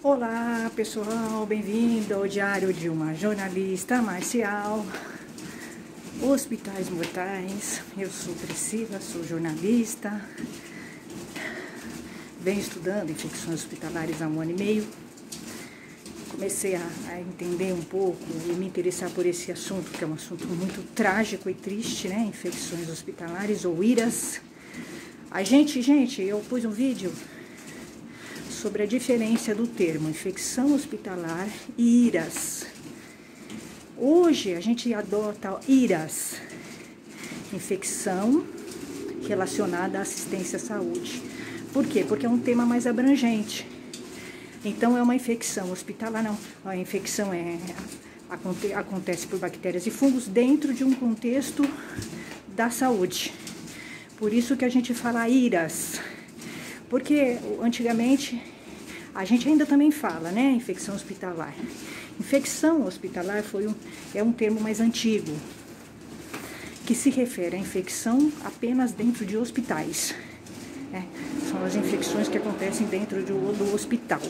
Olá pessoal, bem-vindo ao Diário de uma Jornalista Marcial. Hospitais Mortais, eu sou Priscila, sou jornalista, venho estudando infecções hospitalares há 1 ano e meio. Comecei a entender um pouco e me interessar por esse assunto, que é um assunto muito trágico e triste, né? Infecções hospitalares ou IRAS. Gente, eu pus um vídeo sobre a diferença do termo infecção hospitalar e IRAS. Hoje a gente adota IRAS, infecção relacionada à assistência à saúde. Por quê? Porque é um tema mais abrangente. Então é uma infecção hospitalar, não. A infecção acontece por bactérias e fungos dentro de um contexto da saúde. Por isso que a gente fala IRAS. Porque antigamente, a gente ainda também fala, né, infecção hospitalar. Infecção hospitalar é um termo mais antigo, que se refere à infecção apenas dentro de hospitais. Né? São as infecções que acontecem dentro do hospital.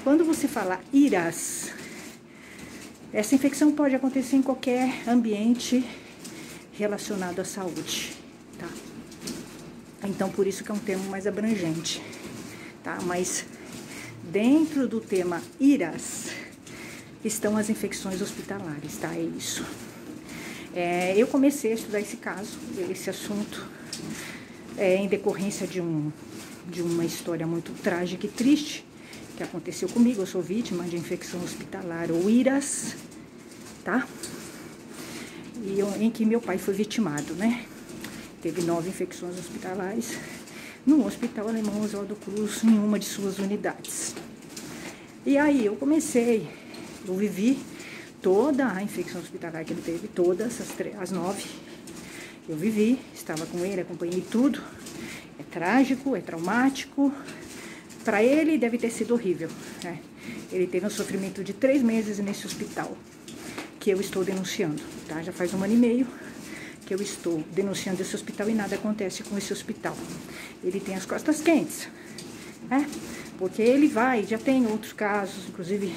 Quando você fala IRAS, essa infecção pode acontecer em qualquer ambiente relacionado à saúde, tá? Então, por isso que é um termo mais abrangente, tá? Mas dentro do tema IRAS estão as infecções hospitalares, tá? É isso. Eu comecei a estudar esse assunto, em decorrência de uma história muito trágica e triste que aconteceu comigo. Eu sou vítima de infecção hospitalar ou IRAS, tá? Em que meu pai foi vitimado, né? Teve 9 infecções hospitalares no Hospital Alemão Oswaldo Cruz, em uma de suas unidades. E aí eu vivi toda a infecção hospitalar que ele teve, todas as 9. Eu vivi, estava com ele, acompanhei tudo. É trágico, é traumático. Para ele deve ter sido horrível, né? Ele teve um sofrimento de 3 meses nesse hospital, que eu estou denunciando, tá? Já faz 1 ano e meio que eu estou denunciando esse hospital e nada acontece com esse hospital. Ele tem as costas quentes, né? Porque ele já tem outros casos, inclusive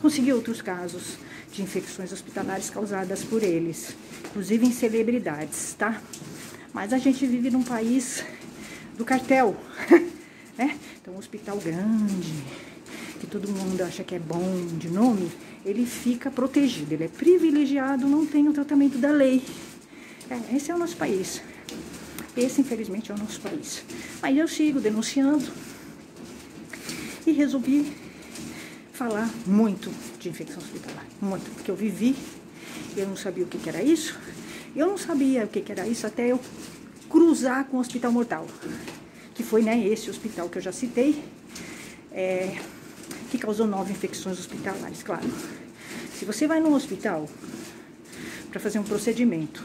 conseguiu outros casos de infecções hospitalares causadas por eles, inclusive em celebridades, tá? Mas a gente vive num país do cartel, né? Então, um hospital grande, que todo mundo acha que é bom de nome, ele fica protegido, ele é privilegiado, não tem o tratamento da lei. Esse é o nosso país. Esse, infelizmente, é o nosso país. Aí eu sigo denunciando e resolvi falar muito de infecção hospitalar. Muito, porque eu vivi, eu não sabia o que era isso. Eu não sabia o que era isso até eu cruzar com o Hospital Mortal, que foi, né, esse hospital que eu já citei, que causou 9 infecções hospitalares, claro. Se você vai num hospital para fazer um procedimento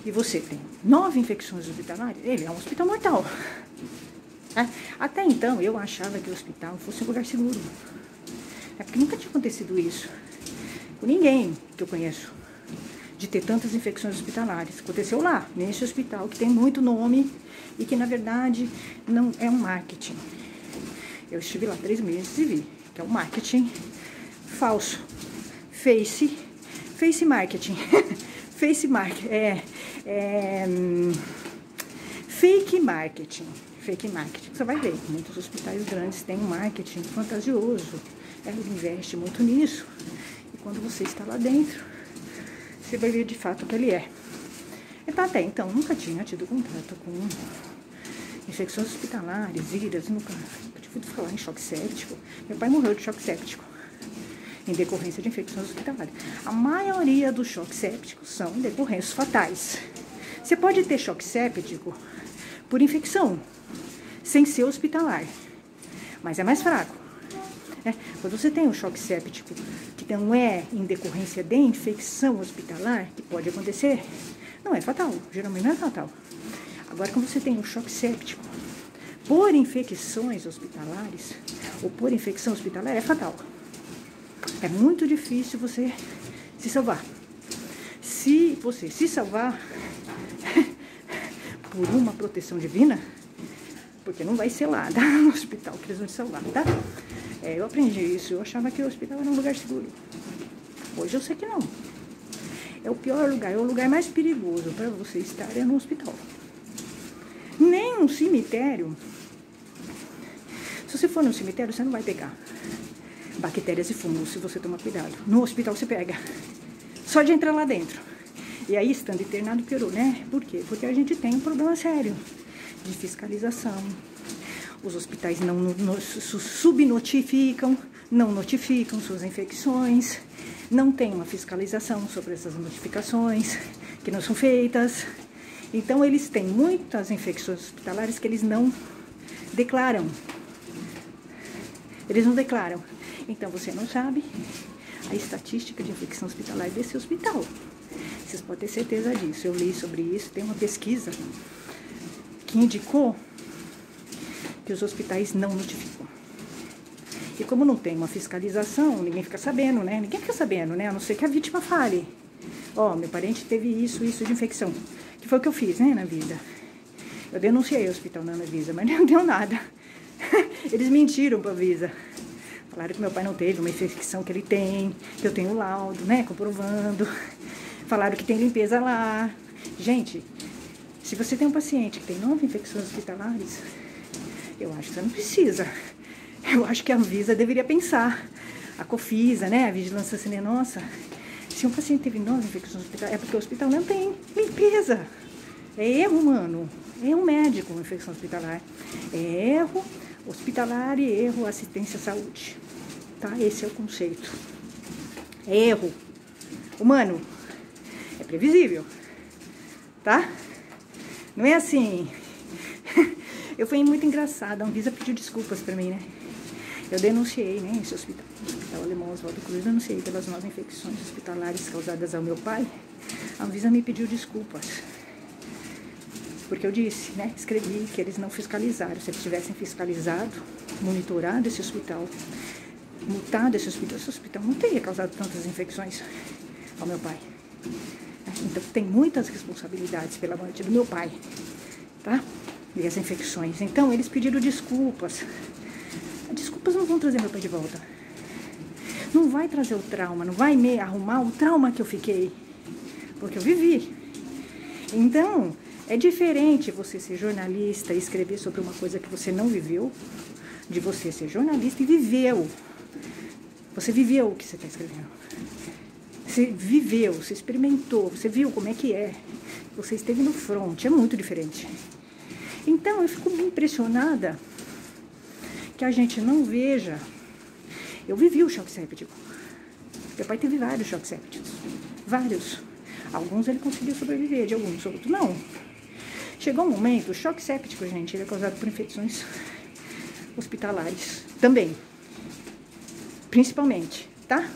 e você tem 9 infecções hospitalares, ele é um hospital mortal. Até então, eu achava que o hospital fosse um lugar seguro. Porque nunca tinha acontecido isso com ninguém que eu conheço, de ter tantas infecções hospitalares. Aconteceu lá, nesse hospital, que tem muito nome e que, na verdade, não é um marketing. Eu estive lá 3 meses e vi que é um marketing falso. Face marketing. Fake marketing. Fake marketing. Você vai ver, muitos hospitais grandes têm um marketing fantasioso. Ele investe muito nisso. E quando você está lá dentro, você vai ver de fato o que ele é. Até então, nunca tinha tido contato com infecções hospitalares, IRAS, nunca tive ouvido falar em choque séptico. Meu pai morreu de choque séptico em decorrência de infecções hospitalares. A maioria dos choques sépticos são decorrências fatais. Você pode ter choque séptico por infecção, sem ser hospitalar, mas é mais fraco. Quando você tem um choque séptico que não é em decorrência de infecção hospitalar, que pode acontecer, não é fatal, geralmente não é fatal. Agora, quando você tem um choque séptico por infecções hospitalares, ou por infecção hospitalar, é fatal. É muito difícil você se salvar. Se você se salvar por uma proteção divina, Porque não vai ser lá, tá? No hospital que eles vão te salvar, tá? Eu aprendi isso, eu achava que o hospital era um lugar seguro. Hoje eu sei que não. É o pior lugar, é o lugar mais perigoso para você estar no hospital. Nem um cemitério. Se você for no cemitério, você não vai pegar bactérias e fungos, se você tomar cuidado. No hospital você pega. Só de entrar lá dentro. E aí, estando internado, piorou, né? Por quê? Porque a gente tem um problema sério de fiscalização. Os hospitais não subnotificam, não notificam suas infecções, não tem uma fiscalização sobre essas notificações que não são feitas. Então, eles têm muitas infecções hospitalares que eles não declaram. Eles não declaram. Então, você não sabe a estatística de infecção hospitalar desse hospital. Vocês podem ter certeza disso. Eu li sobre isso, tem uma pesquisa que indicou que os hospitais não notificam. E como não tem uma fiscalização, ninguém fica sabendo, né? Ninguém fica sabendo, né? A não ser que a vítima fale. Ó, meu parente teve isso de infecção. Que foi o que eu fiz, né, na vida. Eu denunciei o hospital na Anvisa, mas não deu nada. Eles mentiram pra Anvisa. Falaram que meu pai não teve uma infecção que ele tem, que eu tenho laudo, né, comprovando. Falaram que tem limpeza lá. Gente, se você tem um paciente que tem 9 infecções hospitalares, eu acho que você não precisa. Eu acho que a Anvisa deveria pensar. A Cofisa, né, a Vigilância Sanitária Nossa. Se um paciente teve 9 infecções hospitalares, é porque o hospital não tem limpeza. É erro humano. É um médico uma infecção hospitalar. É erro hospitalar e erro assistência à saúde. Tá? Esse é o conceito. É erro humano. É previsível. Tá? Não é assim. Eu fui muito engraçada. A Anvisa pediu desculpas pra mim, né? Eu denunciei, né? Esse hospital alemão Oswaldo Cruz, denunciei pelas 9 infecções hospitalares causadas ao meu pai. A Anvisa me pediu desculpas. Porque eu disse, né? Escrevi que eles não fiscalizaram. Se eles tivessem fiscalizado, monitorado esse hospital, multado esse hospital não teria causado tantas infecções ao meu pai. Então, tem muitas responsabilidades pela morte do meu pai, tá? E as infecções. Então, eles pediram desculpas. Desculpas não vão trazer meu pai de volta. Não vai trazer o trauma, não vai me arrumar o trauma que eu fiquei. Porque eu vivi. Então, é diferente você ser jornalista e escrever sobre uma coisa que você não viveu, de você ser jornalista e viveu. Você viveu o que você está escrevendo. Você viveu, você experimentou, você viu como é que é. Você esteve no front, é muito diferente. Então, eu fico impressionada que a gente não veja. Eu vivi o choque séptico. Meu pai teve vários choques sépticos. Vários. Alguns ele conseguiu sobreviver, de alguns outros não. Chegou um momento, o choque séptico, gente, ele é causado por infecções hospitalares também. Principalmente, tá?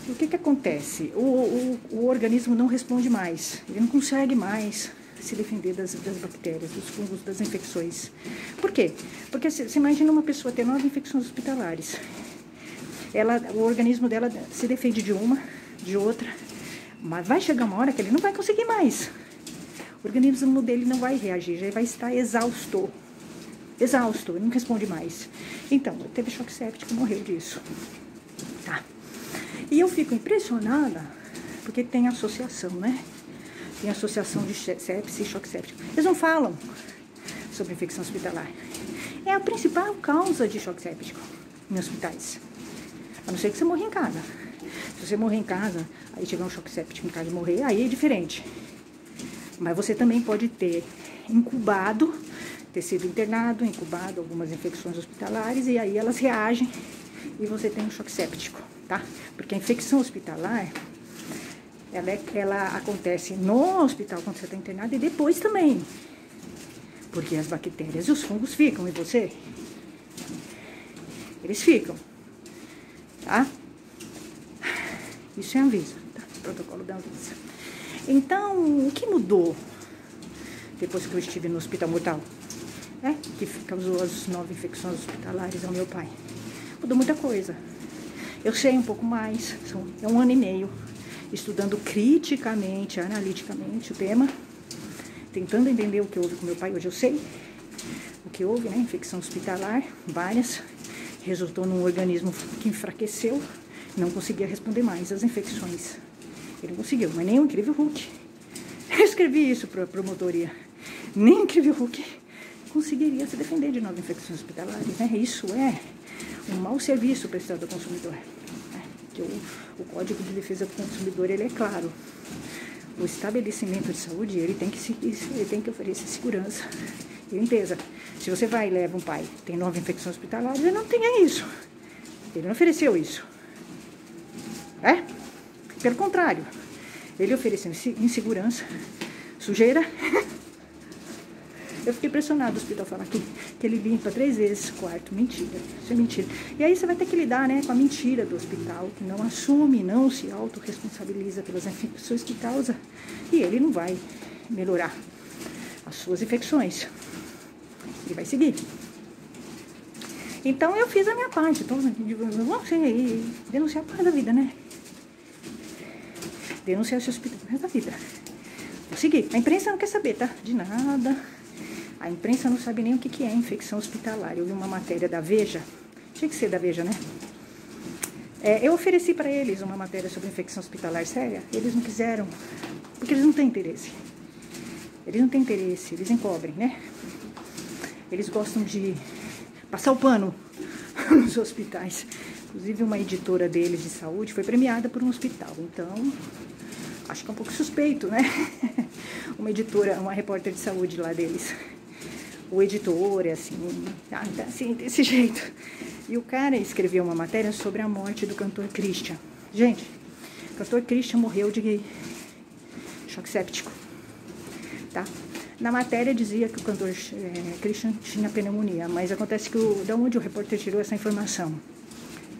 O que acontece? O organismo não responde mais. Ele não consegue mais se defender das bactérias, dos fungos, das infecções. Por quê? Porque você imagina uma pessoa ter 9 infecções hospitalares. O organismo dela se defende de uma, de outra, mas vai chegar uma hora que ele não vai conseguir mais. O organismo dele não vai reagir, já vai estar exausto. Exausto, ele não responde mais. Então, teve choque séptico, morreu disso. Tá. E eu fico impressionada, porque tem associação, né? Tem associação de sepsis e choque séptico. Eles não falam sobre infecção hospitalar. É a principal causa de choque séptico em hospitais. A não ser que você morra em casa. Se você morrer em casa, aí tiver um choque séptico em casa e morrer, aí é diferente. Mas você também pode ter incubado, ter sido internado, incubado algumas infecções hospitalares, e aí elas reagem e você tem um choque séptico, tá? Porque a infecção hospitalar, ela acontece no hospital quando você está internado e depois também. Porque as bactérias e os fungos ficam em você. Eles ficam, tá? Isso é a Anvisa, tá? Protocolo da Anvisa. Então, o que mudou depois que eu estive no hospital mortal? Que causou as 9 infecções hospitalares ao meu pai. Mudou muita coisa. Eu sei um pouco mais, é 1 ano e meio, estudando criticamente, analiticamente o tema, tentando entender o que houve com meu pai, hoje eu sei. o que houve, né? Infecção hospitalar, várias, resultou num organismo que enfraqueceu, não conseguia responder mais às infecções. Ele não conseguiu, mas nem o Incrível Hulk. Eu escrevi isso para a promotoria. Nem o Incrível Hulk conseguiria se defender de novas infecções hospitalares, né? Isso é um mau serviço prestado ao consumidor. Né? Que o Código de Defesa do Consumidor, ele é claro. O estabelecimento de saúde, ele tem que oferecer segurança e limpeza. Se você vai e leva um pai que tem 9 infecções hospitalares, ele não tenha isso. Ele não ofereceu isso. Pelo contrário, ele ofereceu insegurança, sujeira. Eu fiquei impressionado do hospital falar que ele limpa 3 vezes o quarto. Mentira, isso é mentira. E aí você vai ter que lidar, né, com a mentira do hospital, que não assume, não se autorresponsabiliza pelas infecções que causa. E ele não vai melhorar as suas infecções. Ele vai seguir. Então eu fiz a minha parte. Então, vamos denunciar por resto da vida, né? Denunciar esse hospital por resto da vida. Vou seguir. A imprensa não quer saber, tá? De nada. A imprensa não sabe nem o que é infecção hospitalar. Eu vi uma matéria da Veja. Tinha que ser da Veja, né? Eu ofereci para eles uma matéria sobre infecção hospitalar séria. Eles não quiseram, porque eles não têm interesse. Eles não têm interesse, eles encobrem, né? Eles gostam de passar o pano nos hospitais. Inclusive, uma editora deles de saúde foi premiada por um hospital. Então, acho que é um pouco suspeito, né? Uma editora, uma repórter de saúde lá deles. O editor é assim, assim, desse jeito. E o cara escreveu uma matéria sobre a morte do cantor Christian. Gente, o cantor Christian morreu de choque séptico, tá? Na matéria dizia que o cantor Christian tinha pneumonia, mas acontece que de onde o repórter tirou essa informação?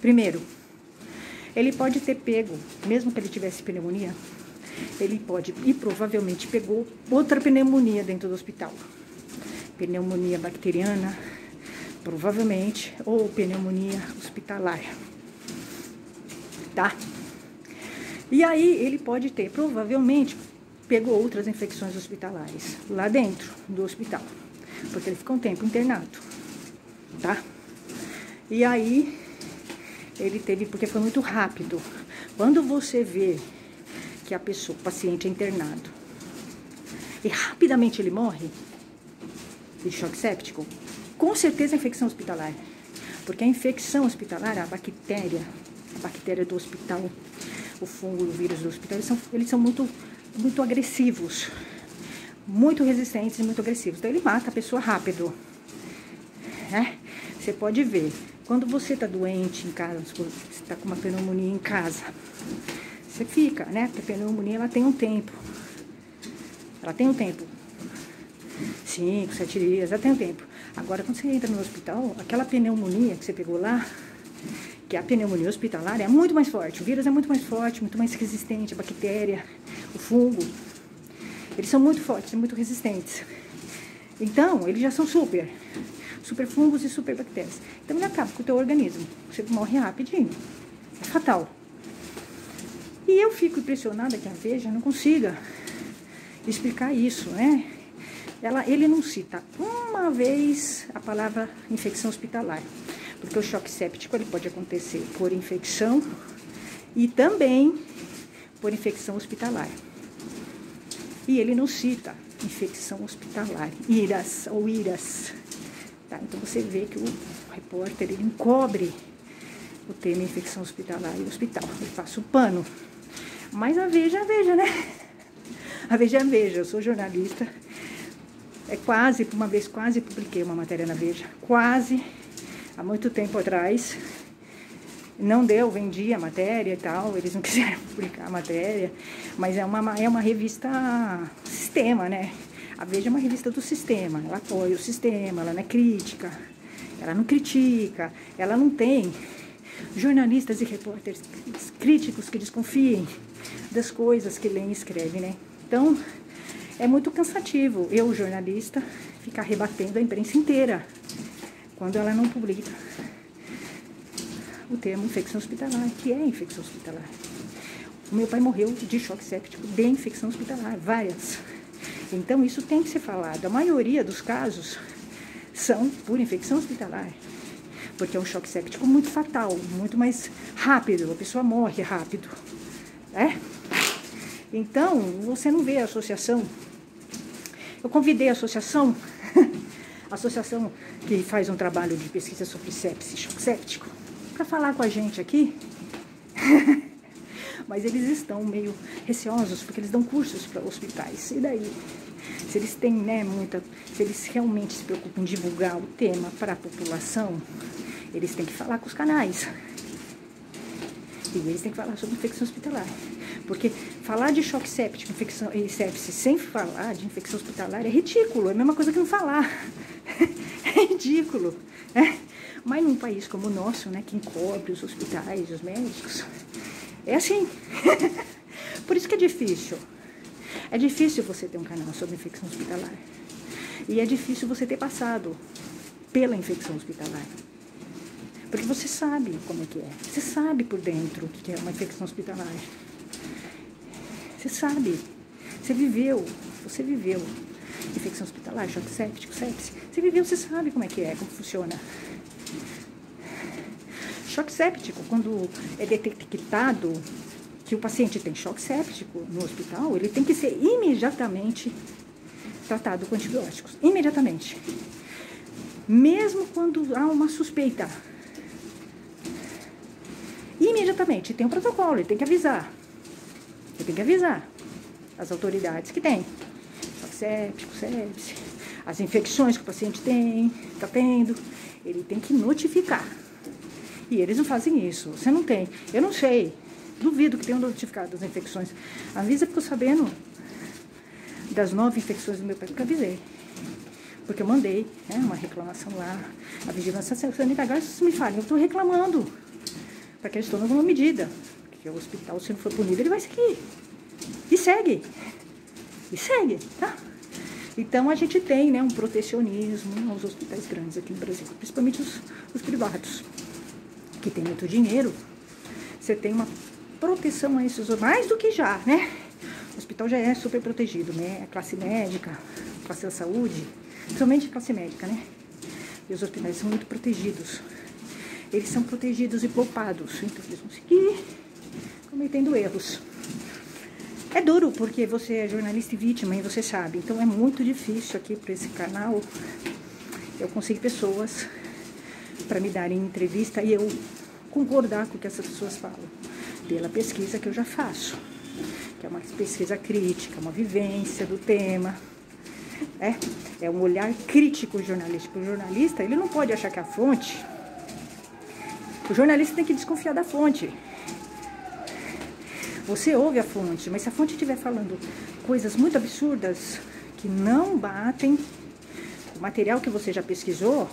Primeiro, ele pode ter pego, mesmo que ele tivesse pneumonia, ele pode, e provavelmente pegou outra pneumonia dentro do hospital. Pneumonia bacteriana, provavelmente, ou pneumonia hospitalar, tá? E aí ele pode ter, provavelmente, pegou outras infecções hospitalares lá dentro do hospital, porque ele ficou um tempo internado, tá? E aí ele teve, porque foi muito rápido. Quando você vê que a pessoa, o paciente é internado, e rapidamente ele morre de choque séptico, com certeza é infecção hospitalar. Porque a infecção hospitalar, a bactéria do hospital, o fungo, o vírus do hospital, eles são muito agressivos, muito resistentes e muito agressivos. Então ele mata a pessoa rápido, né? Você pode ver, quando você está doente em casa, você está com uma pneumonia em casa, você fica, né? Porque a pneumonia, ela tem um tempo. Ela tem um tempo. 5, 7 dias, ela tem um tempo. Agora, quando você entra no hospital, aquela pneumonia que você pegou lá, que a pneumonia hospitalar é muito mais forte. O vírus é muito mais forte, muito mais resistente, a bactéria, o fungo. Eles são muito fortes, muito resistentes. Então, eles já são super fungos e super bactérias. Então, ele acaba com o teu organismo. Você morre rapidinho. É fatal. E eu fico impressionada que a Veja não consiga explicar isso, né? Ele não cita uma vez a palavra infecção hospitalar, porque o choque séptico ele pode acontecer por infecção e também por infecção hospitalar. E ele não cita infecção hospitalar, IRAS ou IRAS. Tá? Então você vê que o repórter ele encobre o tema infecção hospitalar e hospital. Ele passa o pano. Mas a Veja, né? A Veja, eu sou jornalista. Uma vez quase publiquei uma matéria na Veja. Quase, há muito tempo atrás. Não deu, vendi a matéria e tal. Eles não quiseram publicar a matéria. Mas é uma revista sistema, né? A Veja é uma revista do sistema. Ela apoia o sistema, ela não é crítica. Ela não critica. Ela não tem jornalistas e repórteres críticos que desconfiem das coisas que leem e escrevem, né? Então, é muito cansativo eu, jornalista, ficar rebatendo a imprensa inteira quando ela não publica o termo infecção hospitalar, que é infecção hospitalar. O meu pai morreu de choque séptico de infecção hospitalar, várias. Então, isso tem que ser falado. A maioria dos casos são por infecção hospitalar. Porque é um choque séptico muito fatal, muito mais rápido, a pessoa morre rápido, né? Então, você não vê a associação. Eu convidei a associação, a associação que faz um trabalho de pesquisa sobre sepsis e choque séptico, para falar com a gente aqui. Mas eles estão meio receosos, porque eles dão cursos para hospitais. E daí? Se eles têm, né, se eles realmente se preocupam em divulgar o tema para a população, eles têm que falar com os canais. E eles têm que falar sobre infecção hospitalar. Porque falar de choque séptico infecção, e sepsis sem falar de infecção hospitalar é ridículo. É a mesma coisa que não falar. É ridículo. Né? Mas num país como o nosso, né, que encobre os hospitais, os médicos, é assim. Por isso que é difícil. É difícil você ter um canal sobre infecção hospitalar. E é difícil você ter passado pela infecção hospitalar. Porque você sabe como é que é. Você sabe por dentro o que é uma infecção hospitalar. Você sabe. Você viveu. Você viveu. Infecção hospitalar, choque séptico, sepsis. Você viveu, você sabe como é que é, como funciona. Choque séptico, quando é detectado que o paciente tem choque séptico no hospital, ele tem que ser imediatamente tratado com antibióticos. Imediatamente. Mesmo quando há uma suspeita. Imediatamente. Tem um protocolo, ele tem que avisar. Ele tem que avisar as autoridades que tem. Choque séptico, sepsis, as infecções que o paciente está tendo. Ele tem que notificar. E eles não fazem isso. Você não tem. Eu não sei. Duvido que tenham notificado as infecções. A Anvisa ficou sabendo das 9 infecções do meu pé, porque eu avisei. Porque eu mandei, né, uma reclamação lá. A vigilância sanitária. Agora vocês me falem, eu estou reclamando. Para que eles tomem alguma medida. Porque o hospital, se não for punido, ele vai seguir. E segue. E segue, tá? Então, a gente tem, né, um protecionismo aos hospitais grandes aqui no Brasil. Principalmente os privados, que tem muito dinheiro. Você tem uma proteção a esses, mais do que já, né? O hospital já é super protegido, né? A classe médica, a classe da saúde, principalmente a classe médica, né? E os hospitais são muito protegidos. Eles são protegidos e poupados, então eles vão seguir cometendo erros. É duro, porque você é jornalista e vítima, e você sabe. Então é muito difícil aqui para esse canal eu conseguir pessoas para me darem entrevista e eu concordar com o que essas pessoas falam, pela pesquisa que eu já faço, que é uma pesquisa crítica, uma vivência do tema, é um olhar crítico jornalístico. O jornalista, ele não pode achar que a fonte, o jornalista tem que desconfiar da fonte. Você ouve a fonte, mas se a fonte estiver falando coisas muito absurdas, que não batem com o material que você já pesquisou,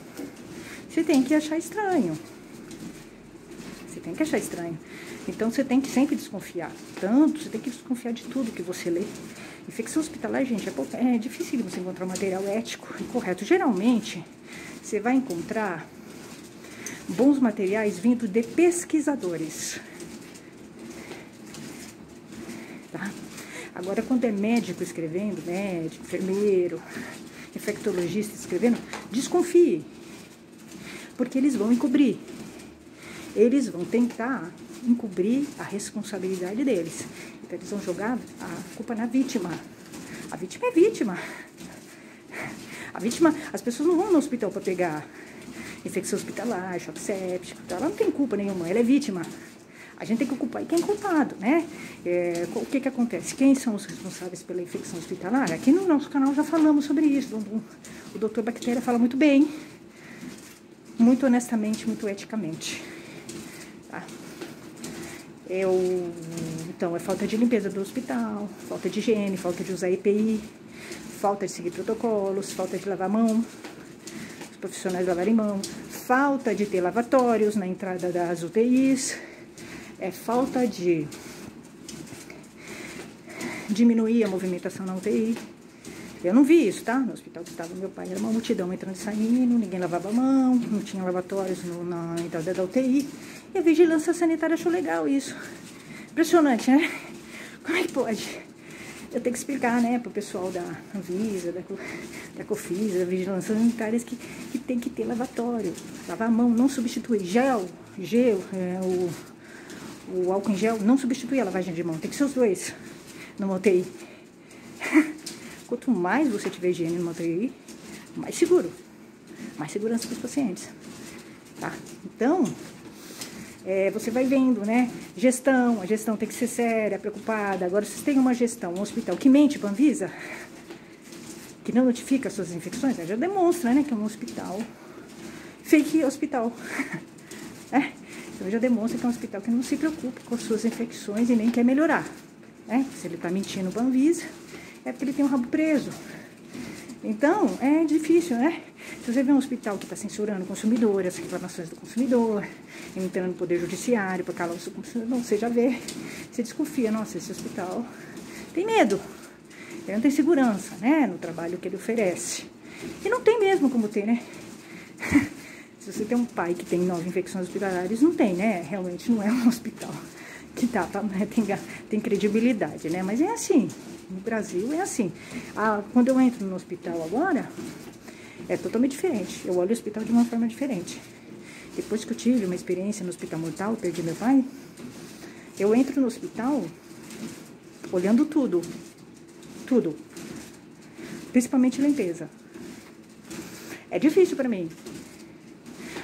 você tem que achar estranho. Você tem que achar estranho. Então, você tem que sempre desconfiar. Tanto, você tem que desconfiar de tudo que você lê. Infecção hospitalar, gente, é difícil você encontrar um material ético e correto. Geralmente, você vai encontrar bons materiais vindo de pesquisadores. Tá? Agora, quando é médico escrevendo, médico, enfermeiro, infectologista escrevendo, desconfie. Porque eles vão encobrir. Eles vão tentar encobrir a responsabilidade deles. Então, eles vão jogar a culpa na vítima. A vítima é vítima. A vítima, as pessoas não vão no hospital para pegar infecção hospitalar, choque séptico, ela não tem culpa nenhuma, ela é vítima. A gente tem que culpar quem é culpado, né? O que acontece? Quem são os responsáveis pela infecção hospitalar? Aqui no nosso canal já falamos sobre isso. O Dr. Bactéria fala muito bem, muito honestamente, muito eticamente. Tá? Então, é falta de limpeza do hospital, falta de higiene, falta de usar EPI, falta de seguir protocolos, falta de lavar a mão, os profissionais lavarem mão, falta de ter lavatórios na entrada das UTIs, falta de diminuir a movimentação na UTI. Eu não vi isso, tá? No hospital que estava meu pai, era uma multidão entrando e saindo, ninguém lavava a mão, não tinha lavatórios na entrada da UTI. E a vigilância sanitária achou legal isso. Impressionante, né? Como é que pode? Eu tenho que explicar, né, pro pessoal da Anvisa, da COFINS, da Vigilância Sanitária, que tem que ter lavatório. Lavar a mão não substitui. Gel, o álcool em gel não substitui a lavagem de mão. Tem que ser os dois numa UTI. Quanto mais você tiver higiene numa UTI, mais seguro. Mais segurança para os pacientes. Tá? Então, você vai vendo, né? Gestão, a gestão tem que ser séria, preocupada. Agora, vocês têm uma gestão, um hospital que mente para a Anvisa, que não notifica as suas infecções, já demonstra, né, que é um hospital fake hospital. Então já demonstra que é um hospital que não se preocupa com as suas infecções e nem quer melhorar. Se ele está mentindo para a Anvisa, é porque ele tem um rabo preso. Então, é difícil, né? Se você vê um hospital que está censurando o consumidor, as reclamações do consumidor, entrando no poder judiciário para calar o seu consumidor, você já vê, você desconfia, nossa, esse hospital tem medo. Ele não tem segurança, né, no trabalho que ele oferece. E não tem mesmo como ter, né? Se você tem um pai que tem 9 infecções hospitalares, não tem, né? Realmente não é um hospital que tem credibilidade, né? Mas é assim, no Brasil é assim. Quando eu entro no hospital agora, é totalmente diferente. Eu olho o hospital de uma forma diferente. Depois que eu tive uma experiência no Hospital Mortal, perdi meu pai, eu entro no hospital olhando tudo. Tudo. Principalmente limpeza. É difícil pra mim.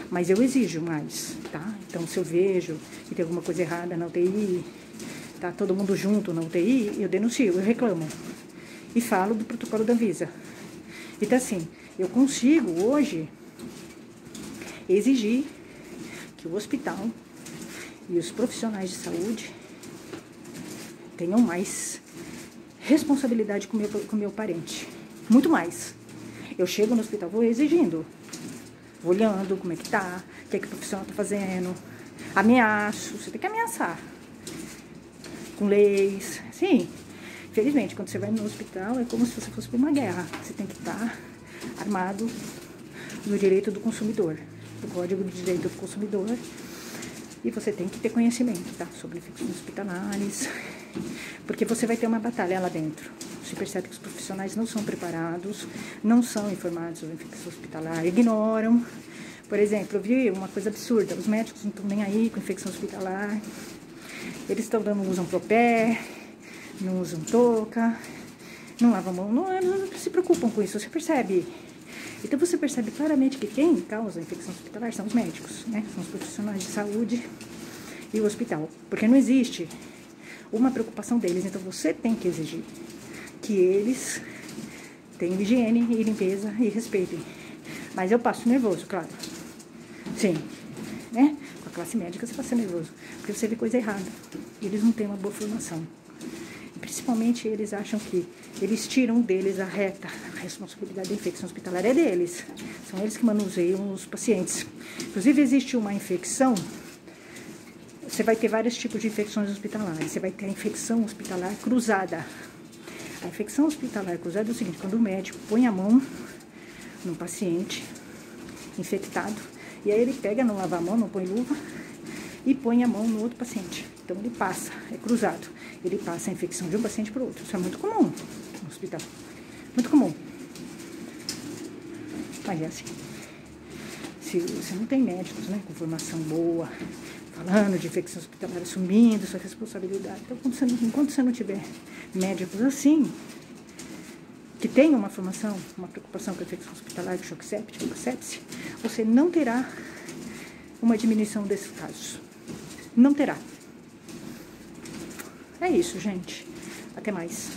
Mas eu exijo mais, tá? Então, se eu vejo que tem alguma coisa errada na UTI, tá todo mundo junto na UTI, eu denuncio, eu reclamo. E falo do protocolo da Anvisa. Então, assim, eu consigo hoje exigir que o hospital e os profissionais de saúde tenham mais responsabilidade com o meu parente. Muito mais. Eu chego no hospital, vou exigindo. Vou olhando como é que tá, o que é que o profissional tá fazendo. Ameaço, você tem que ameaçar. Com leis. Sim. Infelizmente, quando você vai no hospital, é como se você fosse para uma guerra. Você tem que estar armado no direito do consumidor. Do Código de Direito do Consumidor. E você tem que ter conhecimento, tá? Sobre infecções hospitalares. Porque você vai ter uma batalha lá dentro. Você percebe que os profissionais não são preparados, não são informados sobre infecção hospitalar, ignoram. Por exemplo, eu vi uma coisa absurda. Os médicos não estão nem aí com infecção hospitalar. Eles não usam propé, não usam touca, não lavam a mão, não se preocupam com isso, você percebe? Então você percebe claramente que quem causa infecção hospitalar são os médicos, né? São os profissionais de saúde e o hospital. Porque não existe uma preocupação deles, então você tem que exigir que eles tenham higiene e limpeza e respeitem. Mas eu passo nervoso, claro. Sim, né? Com a classe médica você passa nervoso, porque você vê coisa errada. Eles não têm uma boa formação. Principalmente eles acham que eles tiram deles a responsabilidade da infecção hospitalar é deles. São eles que manuseiam os pacientes. Inclusive existe uma infecção, você vai ter vários tipos de infecções hospitalares. Você vai ter a infecção hospitalar cruzada. A infecção hospitalar cruzada é o seguinte: quando o médico põe a mão num paciente infectado, e aí ele pega, não lava a mão, não põe luva, e põe a mão no outro paciente. Então ele passa, é cruzado, ele passa a infecção de um paciente para o outro. Isso é muito comum no hospital, muito comum. Mas é assim, se você não tem médicos, né, com formação boa, falando de infecção hospitalar, assumindo sua responsabilidade, então enquanto você não tiver médicos assim, que tenham uma formação, uma preocupação com a infecção hospitalar, de choque séptico, com sepse, você não terá uma diminuição desses casos. Não terá. É isso, gente. Até mais.